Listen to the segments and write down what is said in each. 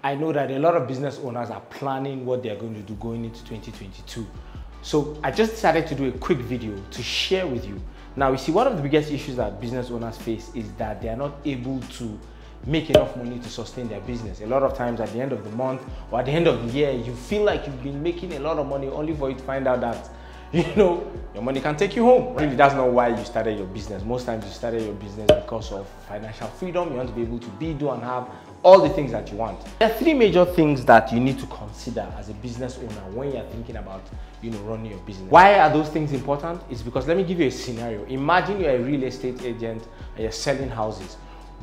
I know that a lot of business owners are planning what they're going to do going into 2022. So I just decided to do a quick video to share with you. Now, you see, one of the biggest issues that business owners face is that they are not able to make enough money to sustain their business. A lot of times at the end of the month or at the end of the year, you feel like you've been making a lot of money only for you to find out that, your money can take you home. Really, that's not why you started your business. Most times you started your business because of financial freedom. You want to be able to do and have all the things that you want. There are three major things that you need to consider as a business owner when you're thinking about running your business. Why are those things important? It's because, let me give you a scenario. Imagine you're a real estate agent and you're selling houses,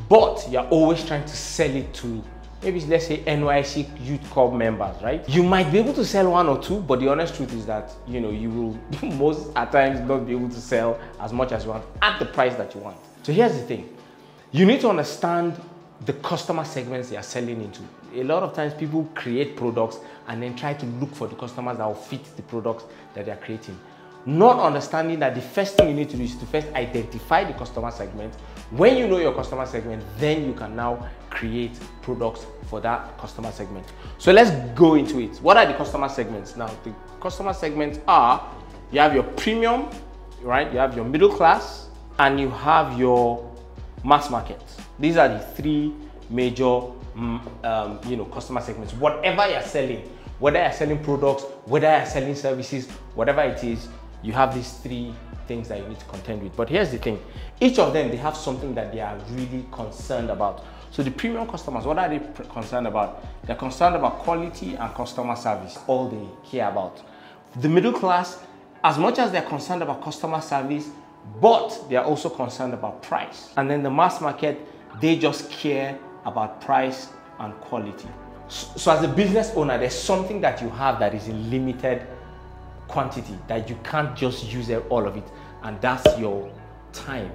but you're always trying to sell it to maybe, let's say, NYC Youth Corps members, right? You might be able to sell one or two, but the honest truth is that you will most at times not be able to sell as much as you want at the price that you want. So here's the thing. You need to understand the customer segments they are selling into. A lot of times people create products and then try to look for the customers that will fit the products that they are creating. Not understanding that the first thing you need to do is to first identify the customer segment. When you know your customer segment, then you can now create products for that customer segment. So let's go into it. What are the customer segments? Now, the customer segments are, you have your premium, right? You have your middle class, and you have your mass market. These are the three major customer segments. Whatever you're selling, whether you're selling products, whether you're selling services, whatever it is, you have these three things that you need to contend with. But here's the thing. Each of them, they have something that they are really concerned about. So the premium customers, what are they concerned about? They're concerned about quality and customer service, all they care about. The middle class, as much as they're concerned about customer service, but they're also concerned about price. And then the mass market, they just care about price and quality. So as a business owner, there's something that you have that is in limited quantity, that you can't just use all of it, and that's your time.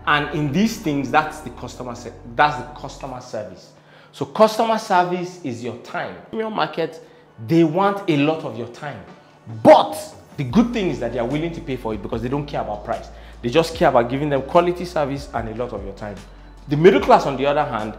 And in these things, that's the customer service. So customer service is your time. Premium market, they want a lot of your time, but the good thing is that they are willing to pay for it because they don't care about price. They just care about giving them quality service and a lot of your time. The middle class, on the other hand,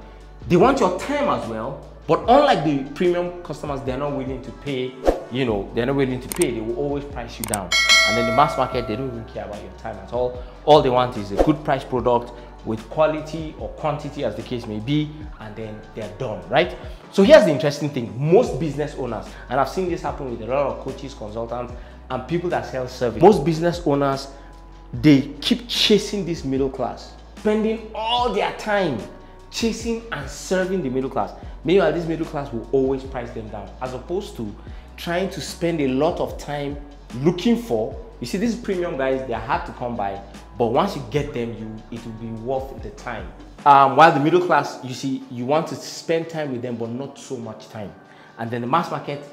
they want your time as well, but unlike the premium customers, they're not willing to pay. They're not willing to pay. They will always price you down. And then the mass market, they don't even care about your time at all. All they want is a good price product with quality or quantity, as the case may be, and then they're done, right? So here's the interesting thing. Most business owners, and I've seen this happen with a lot of coaches, consultants, and people that sell service. Most business owners, they keep chasing this middle class, spending all their time chasing and serving the middle class. Meanwhile, this middle class will always price them down, as opposed to trying to spend a lot of time looking for, you see, these premium guys, they're hard to come by, but once you get them, it will be worth the time. While the middle class, you see, you want to spend time with them, but not so much time. And then the mass market,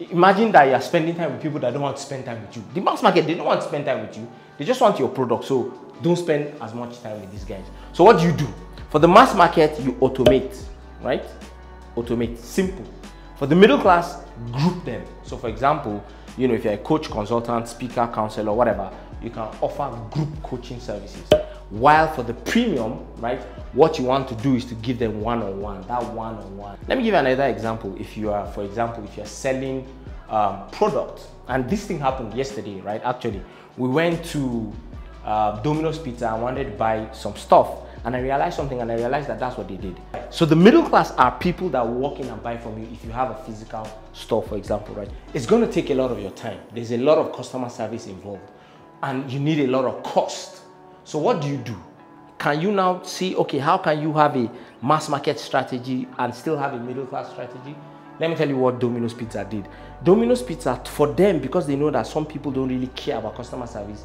imagine that you're spending time with people that don't want to spend time with you. The mass market, they don't want to spend time with you. They just want your product. So don't spend as much time with these guys. So what do? For the mass market, you automate, right? Automate, simple. For the middle class, group them. So for example, if you're a coach, consultant, speaker, counselor, whatever, you can offer group coaching services. While for the premium, right, what you want to do is to give them one-on-one, that one-on-one. Let me give you another example. If you are, for example, if you're selling product, and this thing happened yesterday, right? Actually, we went to Domino's Pizza and wanted to buy some stuff. And I realized something, and I realized that that's what they did. So the middle class are people that walk in and buy from you if you have a physical store, for example, right? It's going to take a lot of your time. There's a lot of customer service involved, and you need a lot of cost. So what do? Can you now see, okay, how can you have a mass market strategy and still have a middle class strategy? Let me tell you what Domino's Pizza did. Domino's Pizza, for them, because they know that some people don't really care about customer service,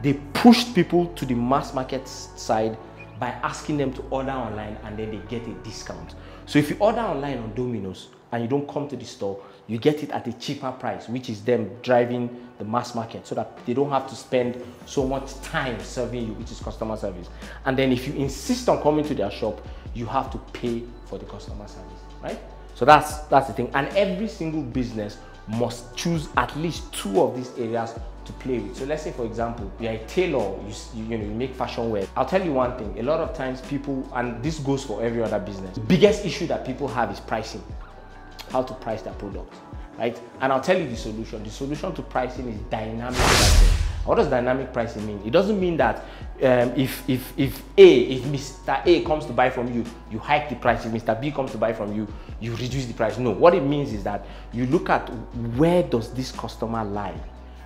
they pushed people to the mass market side by asking them to order online, and then they get a discount. So if you order online on Domino's and you don't come to the store, you get it at a cheaper price, which is them driving the mass market so that they don't have to spend so much time serving you, which is customer service. And then if you insist on coming to their shop, you have to pay for the customer service, right? So that's the thing. And every single business must choose at least two of these areas to play with. So let's say, for example, you're a tailor, you make fashion wear. I'll tell you one thing, a lot of times people, and this goes for every other business, the biggest issue that people have is pricing. how to price their product, right? And I'll tell you the solution. The solution to pricing is dynamic pricing. What does dynamic pricing mean? It doesn't mean that if Mr. A comes to buy from you, you hike the price. If Mr. B comes to buy from you, you reduce the price. No, what it means is that you look at where does this customer lie.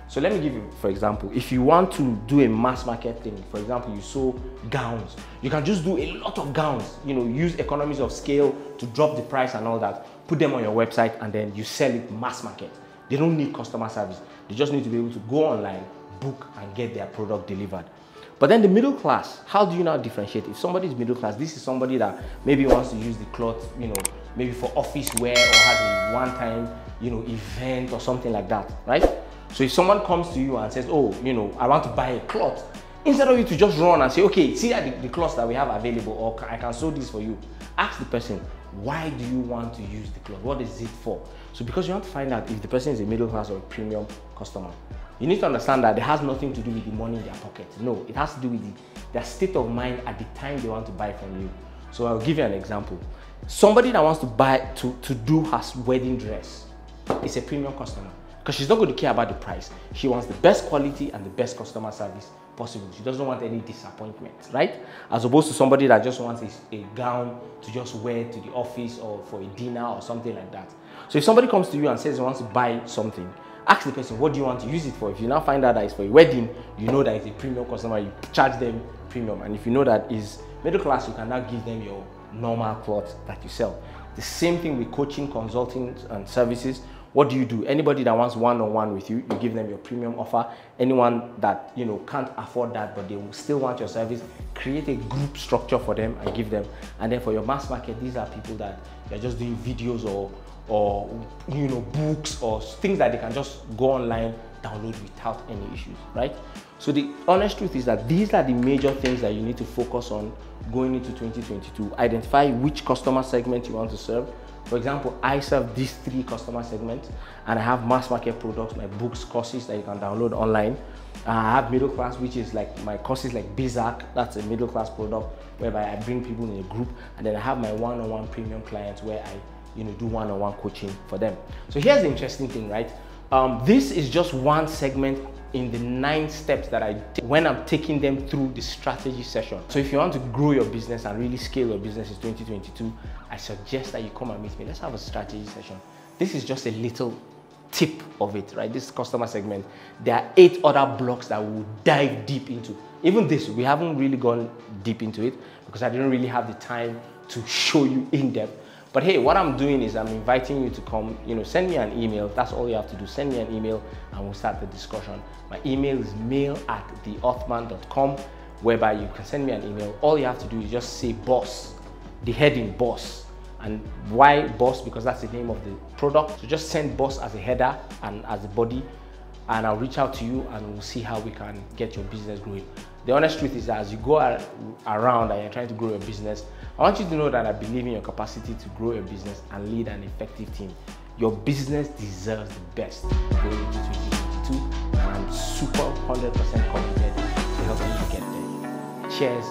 So let me give you, for example, if you want to do a mass market thing, for example, you sew gowns, you can just do a lot of gowns, use economies of scale to drop the price and all that, put them on your website, and then you sell it mass market. They don't need customer service. They just need to be able to go online, book, and get their product delivered. But then the middle class, how do you now differentiate? If somebody is middle class, this is somebody that maybe wants to use the cloth, maybe for office wear, or has a one-time, event or something like that, right? So if someone comes to you and says, oh, I want to buy a cloth, instead of you to just run and say, okay, see the cloths that we have available, or I can sew this for you, ask the person, why do you want to use the cloth? What is it for? So because you want to find out if the person is a middle class or a premium customer, you need to understand that it has nothing to do with the money in their pocket. No, it has to do with their state of mind at the time they want to buy from you. So I'll give you an example. Somebody that wants to buy to do her wedding dress is a premium customer, because she's not going to care about the price. She wants the best quality and the best customer service possible. She doesn't want any disappointment, right? As opposed to somebody that just wants a gown to just wear to the office or for a dinner or something like that. So if somebody comes to you and says he wants to buy something, ask the person, what do you want to use it for? If you now find out that it's for a wedding, you know that it's a premium customer, you charge them premium. And if you know that is middle class, you can now give them your normal clothes that you sell. The same thing with coaching, consulting, and services. What do? Anybody that wants one-on-one with you, you give them your premium offer. Anyone that can't afford that, but they will still want your service, create a group structure for them and give them. And then for your mass market, these are people that they're just doing videos or books or things that they can just go online, download without any issues, right? So the honest truth is that these are the major things that you need to focus on going into 2022. Identify which customer segment you want to serve. For example, I serve these 3 customer segments, and I have mass market products, my books, courses that you can download online. I have middle class, which is like my courses like Bizarre, that's a middle class product whereby I bring people in a group, and then I have my one-on-one premium clients where I do one-on-one coaching for them. So here's the interesting thing, right? This is just one segment in the 9 steps that I take when I'm taking them through the strategy session. So if you want to grow your business and really scale your business in 2022, I suggest that you come and meet me. Let's have a strategy session. This is just a little tip of it, right? This customer segment. There are 8 other blocks that we'll dive deep into. Even this, we haven't really gone deep into it because I didn't really have the time to show you in depth. But hey, what I'm doing is I'm inviting you to come, send me an email. That's all you have to do. Send me an email and we'll start the discussion. My email is mail@theothman.com, whereby you can send me an email. All you have to do is just say boss, the heading boss. And why boss? Because that's the name of the product. So just send boss as a header and as a body, and I'll reach out to you and we'll see how we can get your business growing. The honest truth is that as you go around and you're trying to grow your business, I want you to know that I believe in your capacity to grow your business and lead an effective team. Your business deserves the best going into 2022, and I'm super 100% committed to helping you get there. Cheers.